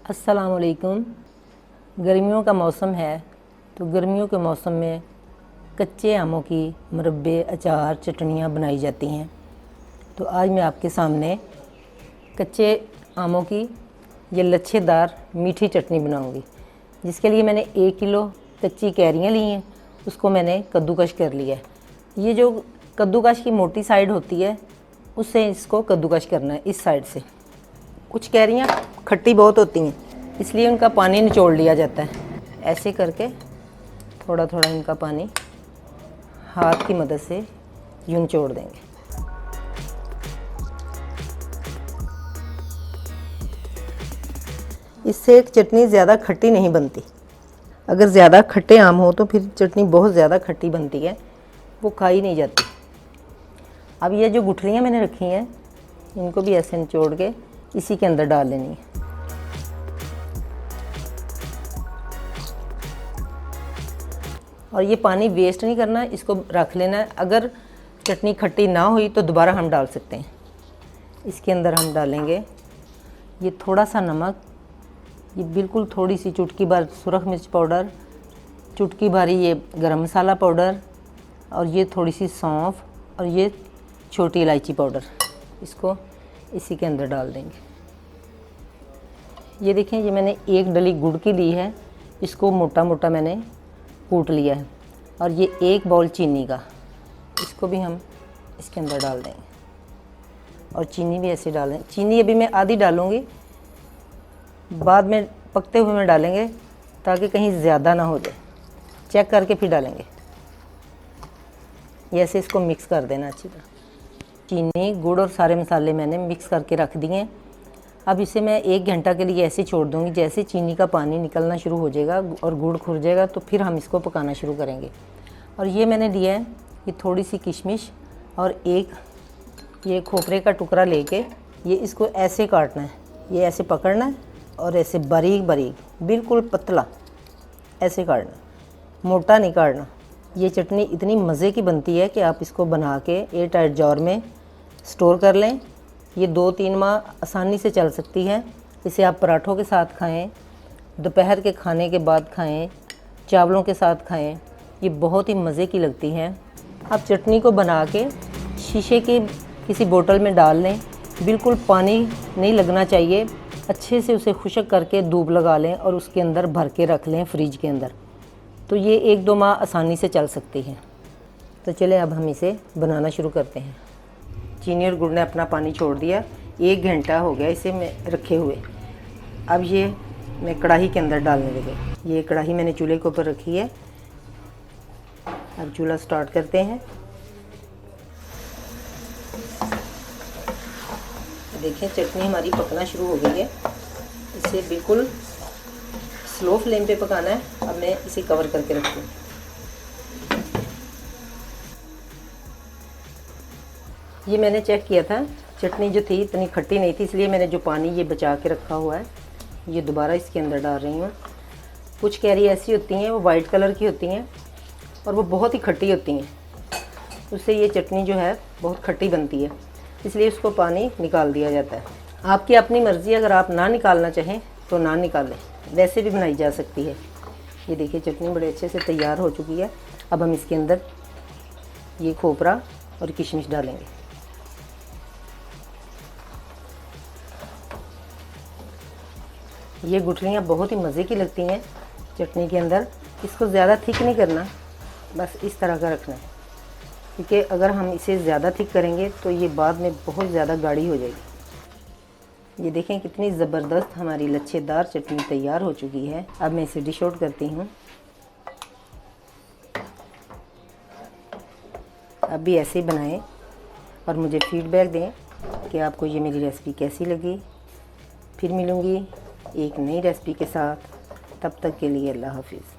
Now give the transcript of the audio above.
अस्सलामुअलैकुम। गर्मियों का मौसम है, तो गर्मियों के मौसम में कच्चे आमों की मुरब्बे, अचार, चटनियाँ बनाई जाती हैं। तो आज मैं आपके सामने कच्चे आमों की ये लच्छेदार मीठी चटनी बनाऊंगी, जिसके लिए मैंने 1 किलो कच्ची कैरियाँ ली हैं। उसको मैंने कद्दूकश कर लिया है। ये जो कद्दूकश की मोटी साइड होती है, उससे इसको कद्दूकश करना है, इस साइड से। कुछ कैरियाँ खट्टी बहुत होती हैं, इसलिए उनका पानी निचोड़ लिया जाता है। ऐसे करके थोड़ा थोड़ा इनका पानी हाथ की मदद से यूं निचोड़ देंगे। इससे एक चटनी ज़्यादा खट्टी नहीं बनती। अगर ज़्यादा खट्टे आम हो तो फिर चटनी बहुत ज़्यादा खट्टी बनती है, वो खाई नहीं जाती। अब ये जो गुठलियाँ मैंने रखी हैं, इनको भी ऐसे निचोड़ के इसी के अंदर डाल लेनी है। और ये पानी वेस्ट नहीं करना, इसको रख लेना है। अगर चटनी खट्टी ना हुई तो दोबारा हम डाल सकते हैं। इसके अंदर हम डालेंगे ये थोड़ा सा नमक, ये बिल्कुल थोड़ी सी चुटकी भर सुरख मिर्च पाउडर, चुटकी भरी ये गरम मसाला पाउडर, और ये थोड़ी सी सौंफ, और ये छोटी इलायची पाउडर। इसको इसी के अंदर डाल देंगे। ये देखें, ये मैंने 1 डली गुड़ की ली है, इसको मोटा मोटा मैंने कूट लिया है। और ये 1 बाउल चीनी का, इसको भी हम इसके अंदर डाल देंगे। और चीनी भी ऐसे डालें। चीनी अभी मैं आधी डालूँगी, बाद में पकते हुए में डालेंगे, ताकि कहीं ज़्यादा ना हो जाए। चेक करके फिर डालेंगे। ये ऐसे इसको मिक्स कर देना अच्छी तरह। चीनी, गुड़ और सारे मसाले मैंने मिक्स करके रख दिए। अब इसे मैं 1 घंटा के लिए ऐसे छोड़ दूँगी। जैसे चीनी का पानी निकलना शुरू हो जाएगा और गुड़ खुर जाएगा, तो फिर हम इसको पकाना शुरू करेंगे। और ये मैंने लिया है ये थोड़ी सी किशमिश और एक ये खोपरे का टुकड़ा लेके ये इसको ऐसे काटना है, ये ऐसे पकड़ना है और ऐसे बारीक बारीक बिल्कुल पतला ऐसे काटना, मोटा नहीं काटना। ये चटनी इतनी मज़े की बनती है कि आप इसको बना के एयर टाइट जार में स्टोर कर लें। ये 2-3 माह आसानी से चल सकती है। इसे आप पराठों के साथ खाएं, दोपहर के खाने के बाद खाएं, चावलों के साथ खाएं। ये बहुत ही मज़े की लगती है। आप चटनी को बना के शीशे की किसी बोतल में डाल लें। बिल्कुल पानी नहीं लगना चाहिए। अच्छे से उसे खुश्क करके धूप लगा लें और उसके अंदर भर के रख लें फ्रिज के अंदर। तो ये 1-2 माह आसानी से चल सकती है। तो चलें अब हम इसे बनाना शुरू करते हैं। चीनी और गुड़ ने अपना पानी छोड़ दिया। 1 घंटा हो गया इसे मैं रखे हुए। अब ये मैं कढ़ाई के अंदर डालने लगे। ये कढ़ाई मैंने चूल्हे के ऊपर रखी है। अब चूल्हा स्टार्ट करते हैं। देखें, चटनी हमारी पकना शुरू हो गई है। इसे बिल्कुल स्लो फ्लेम पे पकाना है। अब मैं इसे कवर करके रखती हूँ। ये मैंने चेक किया था, चटनी जो थी इतनी खट्टी नहीं थी, इसलिए मैंने जो पानी ये बचा के रखा हुआ है, ये दोबारा इसके अंदर डाल रही हूँ। कुछ कैरी ऐसी होती हैं, वो वाइट कलर की होती हैं और वो बहुत ही खट्टी होती हैं। उससे ये चटनी जो है बहुत खट्टी बनती है, इसलिए उसको पानी निकाल दिया जाता है। आपकी अपनी मर्ज़ी, अगर आप ना निकालना चाहें तो ना निकालें, वैसे भी बनाई जा सकती है। ये देखिए, चटनी बड़े अच्छे से तैयार हो चुकी है। अब हम इसके अंदर ये खोपरा और किशमिश डालेंगे। ये गुठलियाँ बहुत ही मज़े की लगती हैं चटनी के अंदर। इसको ज़्यादा थिक नहीं करना, बस इस तरह का रखना है, क्योंकि अगर हम इसे ज़्यादा थिक करेंगे तो ये बाद में बहुत ज़्यादा गाढ़ी हो जाएगी। ये देखें, कितनी ज़बरदस्त हमारी लच्छेदार चटनी तैयार हो चुकी है। अब मैं इसे डिश आउट करती हूँ। अब भी ऐसे ही बनाएं और मुझे फीडबैक दें कि आपको ये मेरी रेसिपी कैसी लगी। फिर मिलूँगी एक नई रेसिपी के साथ। तब तक के लिए अल्लाह हाफिज़।